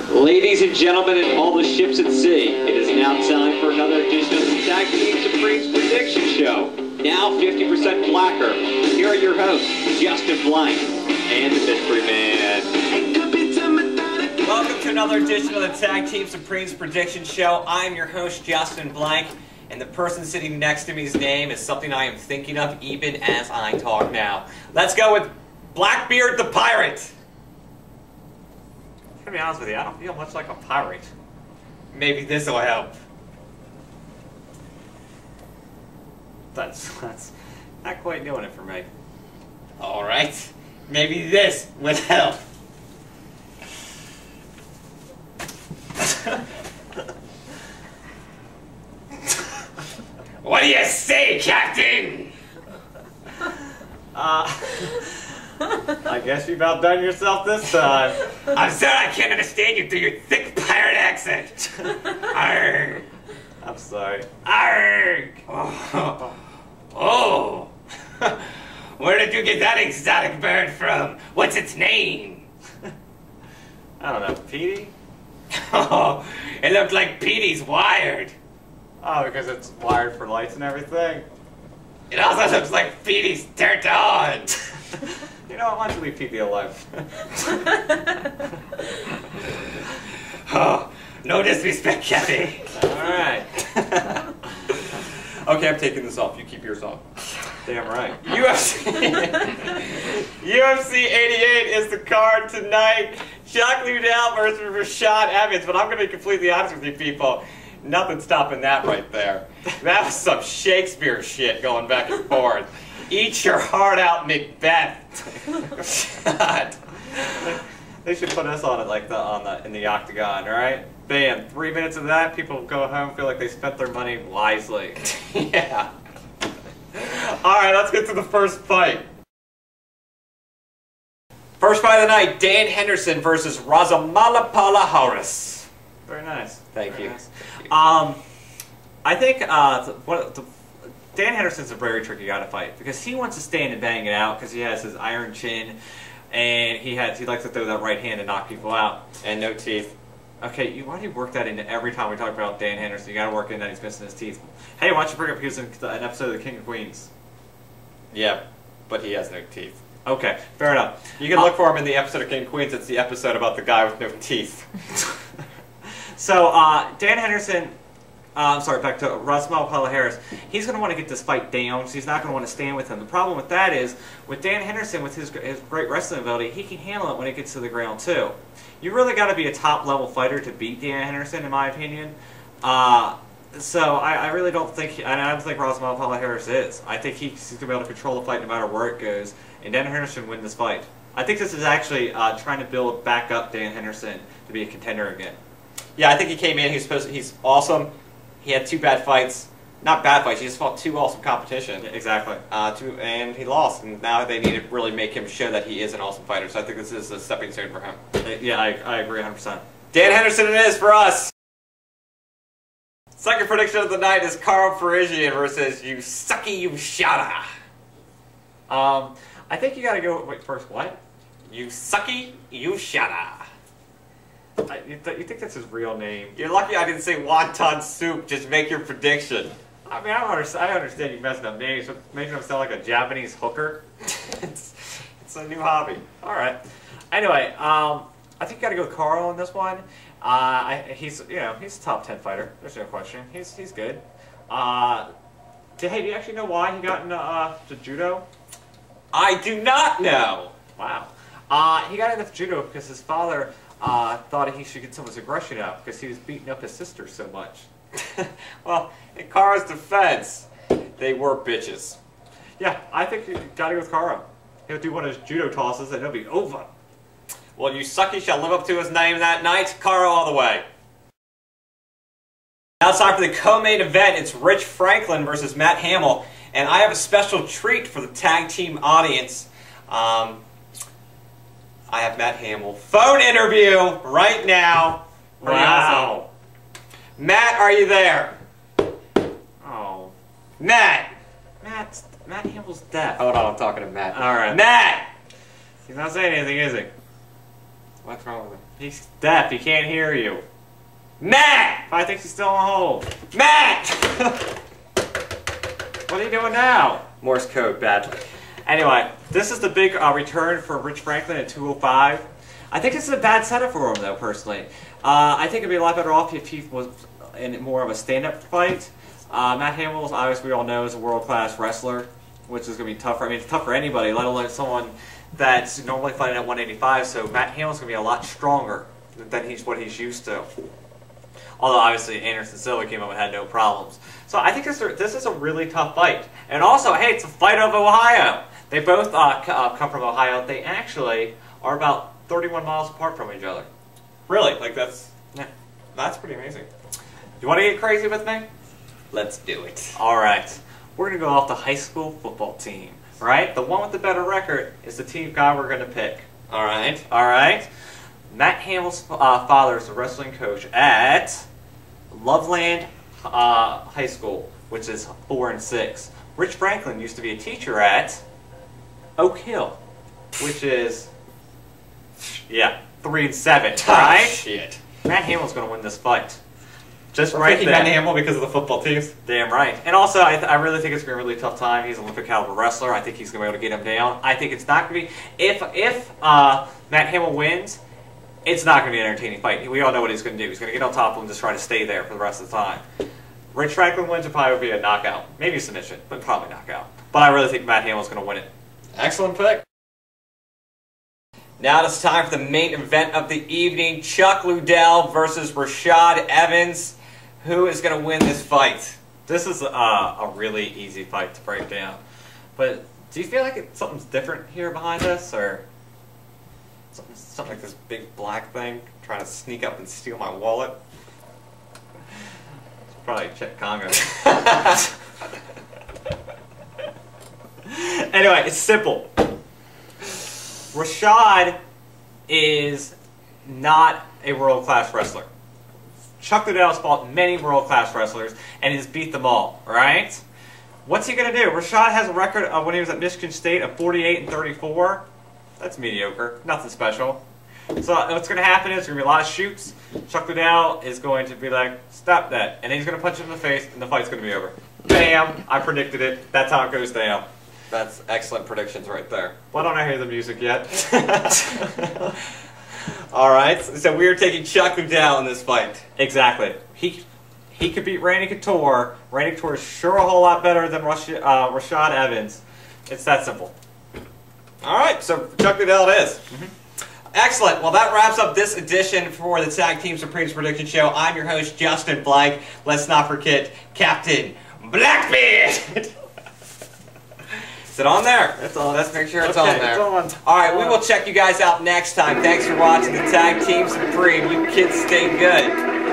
Ladies and gentlemen and all the ships at sea, it is now time for another edition of the Tag Team Supremes Prediction Show. Now 50% blacker. Here are your hosts, Justin Blank and the Mystery Man. Welcome to another edition of the Tag Team Supremes Prediction Show. I'm your host, Justin Blank, and the person sitting next to me's name is something I am thinking of even as I talk now. Let's go with Blackbeard the Pirate. To be honest with you, I don't feel much like a pirate. Maybe this will help. That's not quite doing it for me. Alright, maybe this will help. What do you say, Captain? I guess you've outdone yourself this time. I'm sorry I can't understand you through your thick pirate accent. Arrgh. I'm sorry. Arrgh. Oh. Where did you get that exotic bird from? What's its name? I don't know. Petey? Oh, it looked like Petey's wired. Oh, because it's wired for lights and everything? It also looks like Petey's turned on. You know, why don't you leave Petey alive? Oh, no disrespect, Kathy. Alright. Okay, I'm taking this off. You keep yours on. Damn right. UFC 88 is the card tonight. Liddell versus Rashad Evans, but I'm going to be completely honest with you people. Nothing stopping that right there. That was some Shakespeare shit going back and forth. Eat your heart out, Macbeth. God. They should put us on it like in the octagon, all right? Bam, 3 minutes of that, people go home feel like they spent their money wisely. Yeah. All right, let's get to the first fight. First fight of the night: Dan Henderson versus Rousimar Palhares. Very nice. Thank you. Nice. I think Dan Henderson's a very tricky guy to fight because he wants to stand and bang it out because he has his iron chin and he likes to throw that right hand and knock people out. And no teeth. Okay, why do you work that into every time we talk about Dan Henderson? You got to work in that he's missing his teeth. Hey, why don't you bring up he's in an episode of The King of Queens? Yeah, but he has no teeth. Okay, fair enough. You can look for him in the episode of King of Queens. It's the episode about the guy with no teeth. So, Dan Henderson, sorry, back to Rousimar Palhares. He's going to want to get this fight down, so he's not going to want to stand with him. The problem with that is, with Dan Henderson, with his great wrestling ability, he can handle it when it gets to the ground, too. You really got to be a top-level fighter to beat Dan Henderson, in my opinion. So, I really don't think, I don't think Rousimar Palhares is. I think he's going to be able to control the fight no matter where it goes, and Dan Henderson win this fight. I think this is actually trying to build back up Dan Henderson to be a contender again. Yeah, I think he came in, he's awesome. He had 2 bad fights. Not bad fights, he just fought 2 awesome competition. Yeah, exactly. And he lost, and now they need to really make him show that he is an awesome fighter. So I think this is a stepping stone for him. Yeah, I agree 100%. Dan Henderson it is for us. Second prediction of the night is Karo Parisyan versus Yoshida. I think you gotta go, wait, first what? Yoshida. You think that's his real name? You're lucky I didn't say wonton soup. Just make your prediction. I mean, I understand you messing up names, but making him sound like a Japanese hooker. it's a new hobby. All right. Anyway, I think you got to go with Karo on this one. He's a top 10 fighter. There's no question. He's good. Hey, do you actually know why he got into judo? I do not know. Wow. He got into judo because his father thought he should get some of his aggression out because he was beating up his sister so much. Well, in Karo's defense, they were bitches. Yeah, I think you gotta go with Karo. He'll do one of his judo tosses and it'll be over. Well, Yoshiyuki shall live up to his name that night. Karo all the way. Now it's time for the co-main event. It's Rich Franklin versus Matt Hamill. And I have a special treat for the tag team audience. I have Matt Hamill. Phone interview right now. Wow. Matt, are you there? Oh. Matt! Matt Hamill's deaf. Hold on, I'm talking to Matt. Alright. Matt! He's not saying anything, is he? What's wrong with him? He's deaf. He can't hear you. Matt! I think he's still on hold. Matt! What are you doing now? Morse code, bad. Anyway, this is the big return for Rich Franklin at 205. I think this is a bad setup for him, though, personally. I think it'd be a lot better off if he was in more of a stand-up fight. Matt Hamill, obviously, we all know, is a world-class wrestler, which is going to be tough. I mean, it's tough for anybody, let alone someone that's normally fighting at 185. So Matt Hamill's going to be a lot stronger than what he's used to. Although, obviously, Anderson Silva came up and had no problems. So I think this is a really tough fight. And also, hey, it's a fight of Ohio. They both come from Ohio. They actually are about 31 miles apart from each other. Really? Like that's pretty amazing. You want to get crazy with me? Let's do it. All right. We're going to go off the high school football team. Right? The one with the better record is the team guy we're going to pick. All right. All right. Matt Hamill's father is a wrestling coach at Loveland High School, which is 4 and 6. Rich Franklin used to be a teacher at Oak Hill, which is 3 and 7. Right? Shit. Matt Hamill's going to win this fight. Just We're right picking there. Matt Hamill because of the football teams. Damn right. And also, I really think it's going to be a really tough time. He's an Olympic caliber wrestler. I think he's going to be able to get him down. I think it's not going to be... If Matt Hamill wins, it's not going to be an entertaining fight. We all know what he's going to do. He's going to get on top of him and just try to stay there for the rest of the time. Rich Franklin wins, it probably would be a knockout. Maybe a submission, but probably knockout. But I really think Matt Hamill's going to win it. Excellent pick. Now it's time for the main event of the evening. Chuck Liddell versus Rashad Evans. Who is going to win this fight? This is a really easy fight to break down. But do you feel like something's different here behind us? Or something like this big black thing trying to sneak up and steal my wallet? It's probably Chet Congo. Anyway, it's simple. Rashad is not a world-class wrestler. Chuck Liddell has fought many world-class wrestlers and he's beat them all, right? What's he going to do? Rashad has a record of when he was at Michigan State of 48 and 34. That's mediocre. Nothing special. So what's going to happen is there's going to be a lot of shoots. Chuck Liddell is going to be like, stop that. And then he's going to punch him in the face and the fight's going to be over. Bam! I predicted it. That's how it goes down. That's excellent predictions right there. Why don't I hear the music yet? All right, so we are taking Chuck Liddell in this fight. Exactly. He could beat Randy Couture. Randy Couture is sure a whole lot better than Rashad Evans. It's that simple. All right, so Chuck Liddell it is. Excellent. Well, that wraps up this edition for the Tag Team Supremes Prediction Show. I'm your host, Justin Blank. Let's not forget Captain Blackbeard. Is it on there? It's on. Let's make sure it's Okay, on there. it's on. All right, we will check you guys out next time. Thanks for watching the Tag Team Supreme. You kids stay good.